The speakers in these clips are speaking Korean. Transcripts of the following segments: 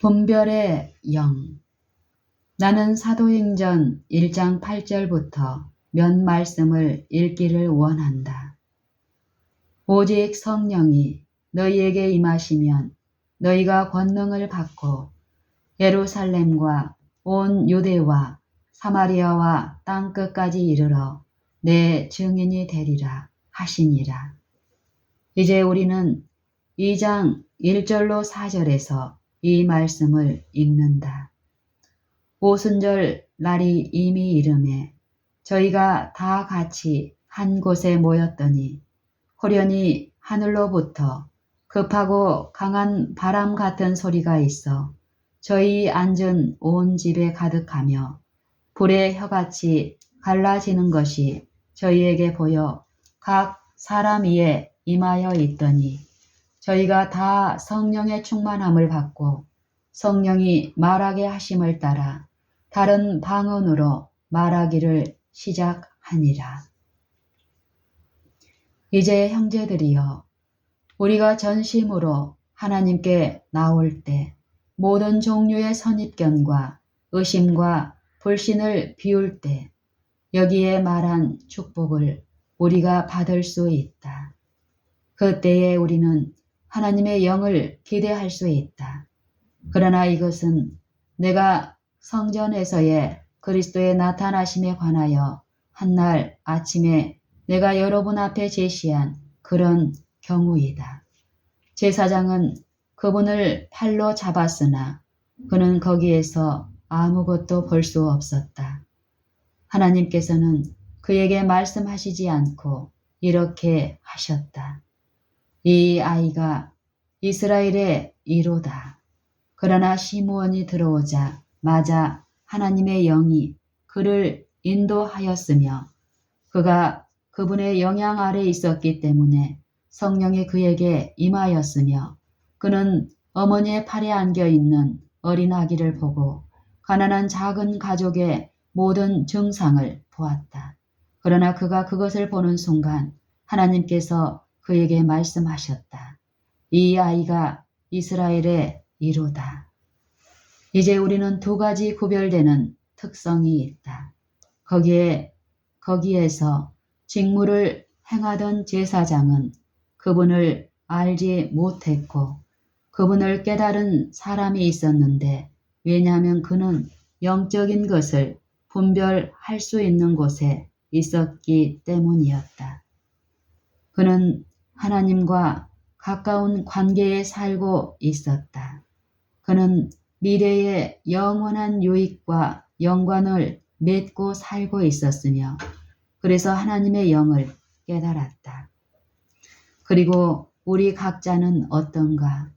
분별의 영. 나는 사도행전 1장 8절부터 몇 말씀을 읽기를 원한다. 오직 성령이 너희에게 임하시면 너희가 권능을 받고 예루살렘과 온 유대와 사마리아와 땅끝까지 이르러 내 증인이 되리라 하시니라. 이제 우리는 2장 1절로 4절에서 이 말씀을 읽는다. 오순절 날이 이미 이르매 저희가 다 같이 한 곳에 모였더니 호련히 하늘로부터 급하고 강한 바람 같은 소리가 있어 저희 앉은 온 집에 가득하며 불의 혀같이 갈라지는 것이 저희에게 보여 각 사람 위에 임하여 있더니 저희가 다 성령의 충만함을 받고 성령이 말하게 하심을 따라 다른 방언으로 말하기를 시작하니라. 이제 형제들이여, 우리가 전심으로 하나님께 나올 때 모든 종류의 선입견과 의심과 불신을 비울 때 여기에 말한 축복을 우리가 받을 수 있다. 그때에 우리는 하나님의 영을 기대할 수 있다. 그러나 이것은 내가 성전에서의 그리스도의 나타나심에 관하여 한날 아침에 내가 여러분 앞에 제시한 그런 경우이다. 제사장은 그분을 팔로 잡았으나 그는 거기에서 아무것도 볼 수 없었다. 하나님께서는 그에게 말씀하시지 않고 이렇게 하셨다. 이 아이가 이스라엘의 이로다. 그러나 시므온이 들어오자 마자 하나님의 영이 그를 인도하였으며 그가 그분의 영향 아래 있었기 때문에 성령이 그에게 임하였으며 그는 어머니의 팔에 안겨 있는 어린 아기를 보고 가난한 작은 가족의 모든 증상을 보았다. 그러나 그가 그것을 보는 순간 하나님께서 그에게 말씀하셨다. 이 아이가 이스라엘의 이로다. 이제 우리는 두 가지 구별되는 특성이 있다. 거기에서 직무를 행하던 제사장은 그분을 알지 못했고 그분을 깨달은 사람이 있었는데 왜냐하면 그는 영적인 것을 분별할 수 있는 곳에 있었기 때문이었다. 그는 하나님과 가까운 관계에 살고 있었다. 그는 미래의 영원한 유익과 영광을 맺고 살고 있었으며 그래서 하나님의 영을 깨달았다. 그리고 우리 각자는 어떤가?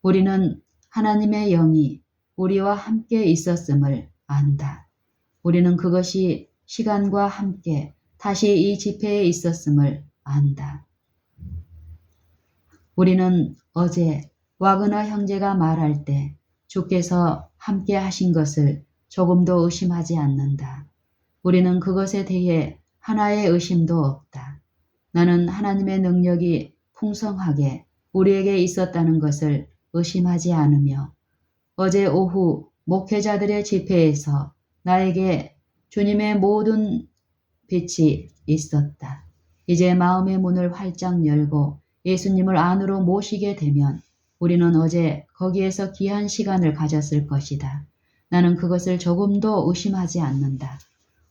우리는 하나님의 영이 우리와 함께 있었음을 안다. 우리는 그것이 시간과 함께 다시 이 집회에 있었음을 안다. 우리는 어제 와그너 형제가 말할 때 주께서 함께 하신 것을 조금도 의심하지 않는다. 우리는 그것에 대해 하나의 의심도 없다. 나는 하나님의 능력이 풍성하게 우리에게 있었다는 것을 의심하지 않으며 어제 오후 목회자들의 집회에서 나에게 주님의 모든 빛이 있었다. 이제 마음의 문을 활짝 열고 예수님을 안으로 모시게 되면 우리는 어제 거기에서 귀한 시간을 가졌을 것이다. 나는 그것을 조금도 의심하지 않는다.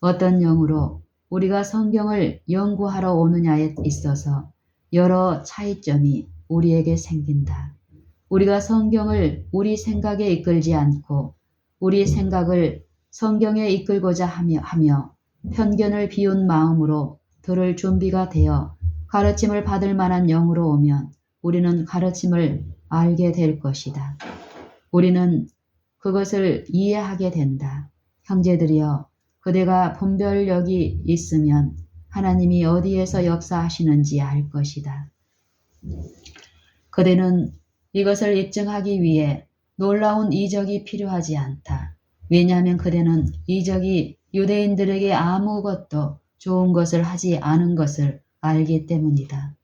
어떤 영으로 우리가 성경을 연구하러 오느냐에 있어서 여러 차이점이 우리에게 생긴다. 우리가 성경을 우리 생각에 이끌지 않고 우리 생각을 성경에 이끌고자 하며 편견을 비운 마음으로 들을 준비가 되어 가르침을 받을 만한 영으로 오면 우리는 가르침을 알게 될 것이다. 우리는 그것을 이해하게 된다. 형제들이여, 그대가 분별력이 있으면 하나님이 어디에서 역사하시는지 알 것이다. 그대는 이것을 입증하기 위해 놀라운 이적이 필요하지 않다. 왜냐하면 그대는 이적이 유대인들에게 아무것도 좋은 것을 하지 않은 것을 알기 때문이다.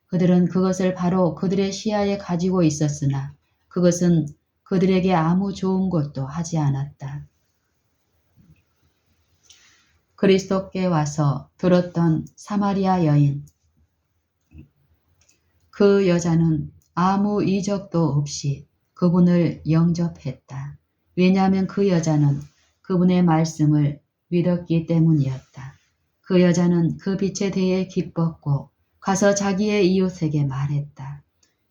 그들은 그것을 바로 그들의 시야에 가지고 있었으나 그것은 그들에게 아무 좋은 것도 하지 않았다. 그리스도께 와서 들었던 사마리아 여인. 그 여자는 아무 이적도 없이 그분을 영접했다. 왜냐하면 그 여자는 그분의 말씀을 믿었기 때문이었다. 그 여자는 그 빛에 대해 기뻤고 가서 자기의 이웃에게 말했다.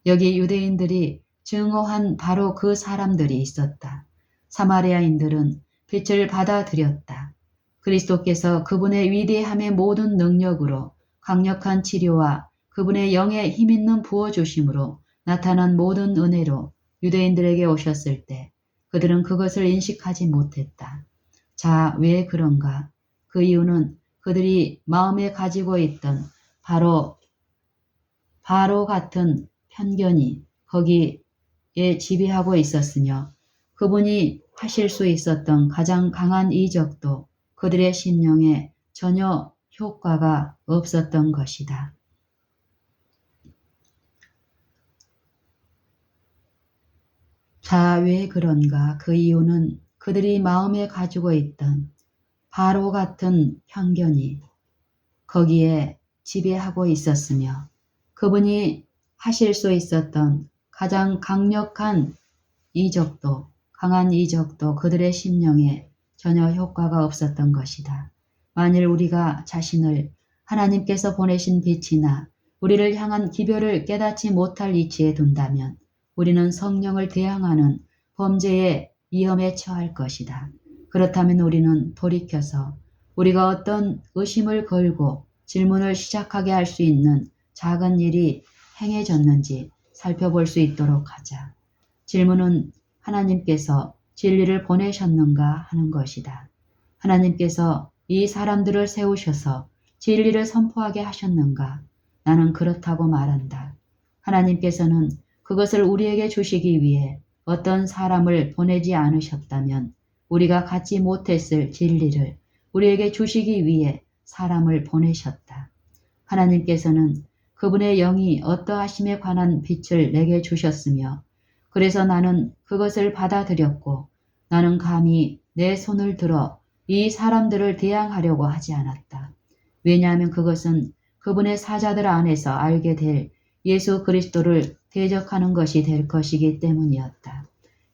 여기 유대인들이 증오한 바로 그 사람들이 있었다. 사마리아인들은 빛을 받아들였다. 그리스도께서 그분의 위대함의 모든 능력으로 강력한 치료와 그분의 영의 힘있는 부어주심으로 나타난 모든 은혜로 유대인들에게 오셨을 때 그들은 그것을 인식하지 못했다. 자, 왜 그런가? 그 이유는 그들이 마음에 가지고 있던 바로 같은 편견이 거기에 지배하고 있었으며 그분이 하실 수 있었던 가장 강한 이적도 그들의 심령에 전혀 효과가 없었던 것이다. 자, 왜 그런가? 그 이유는 그들이 마음에 가지고 있던 바로 같은 편견이 거기에 지배하고 있었으며 그분이 하실 수 있었던 가장 강력한 이적도, 강한 이적도 그들의 심령에 전혀 효과가 없었던 것이다. 만일 우리가 자신을 하나님께서 보내신 빛이나 우리를 향한 기별을 깨닫지 못할 위치에 둔다면 우리는 성령을 대항하는 범죄의 위험에 처할 것이다. 그렇다면 우리는 돌이켜서 우리가 어떤 의심을 걸고 질문을 시작하게 할 수 있는 작은 일이 행해졌는지 살펴볼 수 있도록 하자. 질문은 하나님께서 진리를 보내셨는가 하는 것이다. 하나님께서 이 사람들을 세우셔서 진리를 선포하게 하셨는가? 나는 그렇다고 말한다. 하나님께서는 그것을 우리에게 주시기 위해 어떤 사람을 보내지 않으셨다면 우리가 갖지 못했을 진리를 우리에게 주시기 위해 사람을 보내셨다. 하나님께서는 그분의 영이 어떠하심에 관한 빛을 내게 주셨으며 그래서 나는 그것을 받아들였고 나는 감히 내 손을 들어 이 사람들을 대항하려고 하지 않았다. 왜냐하면 그것은 그분의 사자들 안에서 알게 될 예수 그리스도를 대적하는 것이 될 것이기 때문이었다.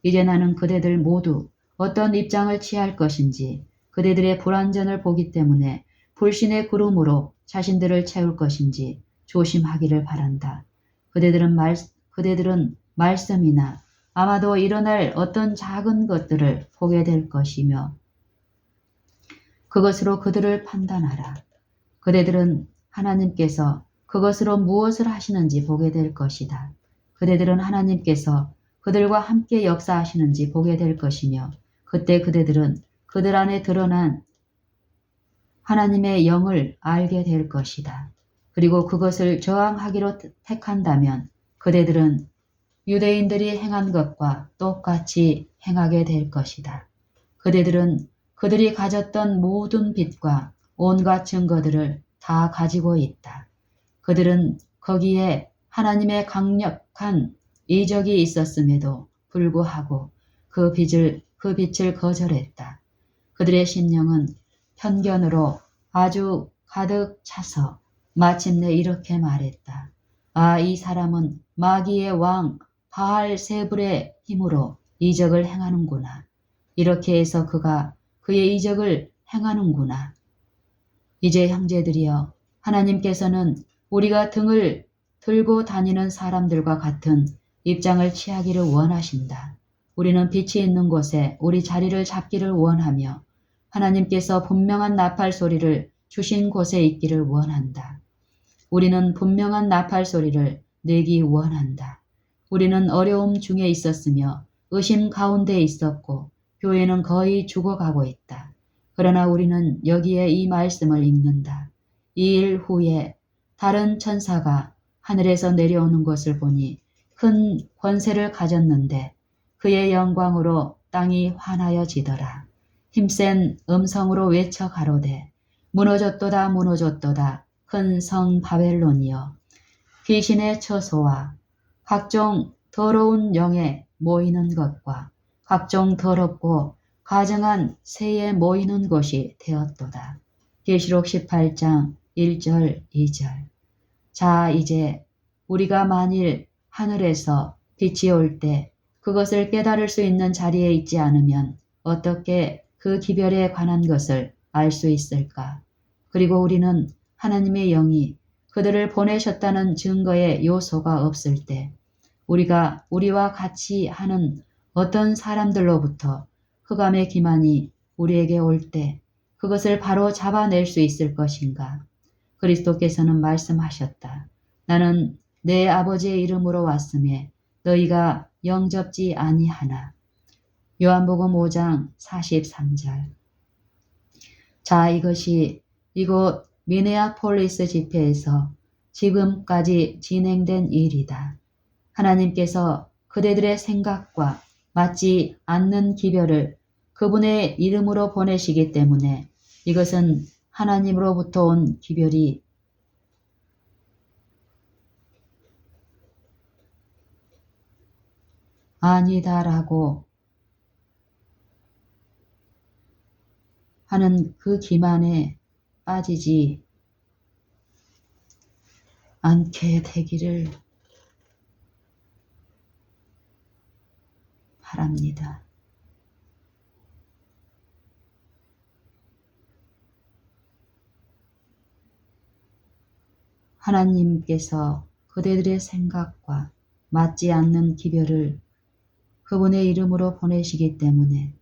이제 나는 그대들 모두 어떤 입장을 취할 것인지 그대들의 불완전을 보기 때문에 불신의 구름으로 자신들을 채울 것인지 조심하기를 바란다. 그대들은 말씀이나 아마도 일어날 어떤 작은 것들을 보게 될 것이며 그것으로 그들을 판단하라. 그대들은 하나님께서 그것으로 무엇을 하시는지 보게 될 것이다. 그대들은 하나님께서 그들과 함께 역사하시는지 보게 될 것이며 그때 그대들은 그들 안에 드러난 하나님의 영을 알게 될 것이다. 그리고 그것을 저항하기로 택한다면 그대들은 유대인들이 행한 것과 똑같이 행하게 될 것이다. 그대들은 그들이 가졌던 모든 빛과 온갖 증거들을 다 가지고 있다. 그들은 거기에 하나님의 강력한 이적이 있었음에도 불구하고 그 빛을 거절했다. 그들의 심령은 편견으로 아주 가득 차서 마침내 이렇게 말했다. 아, 이 사람은 마귀의 왕 바알세불의 힘으로 이적을 행하는구나. 이렇게 해서 그가 그의 이적을 행하는구나. 이제 형제들이여, 하나님께서는 우리가 등을 들고 다니는 사람들과 같은 입장을 취하기를 원하신다. 우리는 빛이 있는 곳에 우리 자리를 잡기를 원하며 하나님께서 분명한 나팔 소리를 주신 곳에 있기를 원한다. 우리는 분명한 나팔 소리를 내기 원한다. 우리는 어려움 중에 있었으며 의심 가운데 있었고 교회는 거의 죽어가고 있다. 그러나 우리는 여기에 이 말씀을 읽는다. 이 일 후에 다른 천사가 하늘에서 내려오는 것을 보니 큰 권세를 가졌는데 그의 영광으로 땅이 환하여지더라. 힘센 음성으로 외쳐 가로되 무너졌도다 무너졌도다 큰 성 바벨론이여 귀신의 처소와 각종 더러운 영의 모이는 것과 각종 더럽고 가증한 새에 모이는 곳이 되었도다. 계시록 18장 1절 2절. 자, 이제 우리가 만일 하늘에서 빛이 올 때 그것을 깨달을 수 있는 자리에 있지 않으면 어떻게 그 기별에 관한 것을 알 수 있을까? 그리고 우리는 하나님의 영이 그들을 보내셨다는 증거의 요소가 없을 때 우리가 우리와 같이 하는 어떤 사람들로부터 흑암의 기만이 우리에게 올 때 그것을 바로 잡아낼 수 있을 것인가? 그리스도께서는 말씀하셨다. 나는 내 아버지의 이름으로 왔음에 너희가 영접지 아니하나. 요한복음 5장 43절. 자, 이것이 이곳 미네아폴리스 집회에서 지금까지 진행된 일이다. 하나님께서 그대들의 생각과 맞지 않는 기별을 그분의 이름으로 보내시기 때문에 이것은 하나님으로부터 온 기별이 아니다라고 하는 그 기만에 빠지지 않게 되기를 바랍니다. 하나님께서 그대들의 생각과 맞지 않는 기별을 그분의 이름으로 보내시기 때문에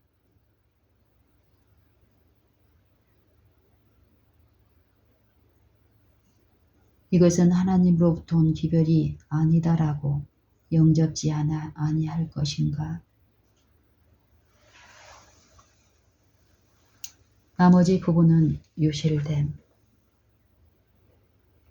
이것은 하나님으로부터 온 기별이 아니다라고 영접지 아니할 것인가? 나머지 부분은 유실됨.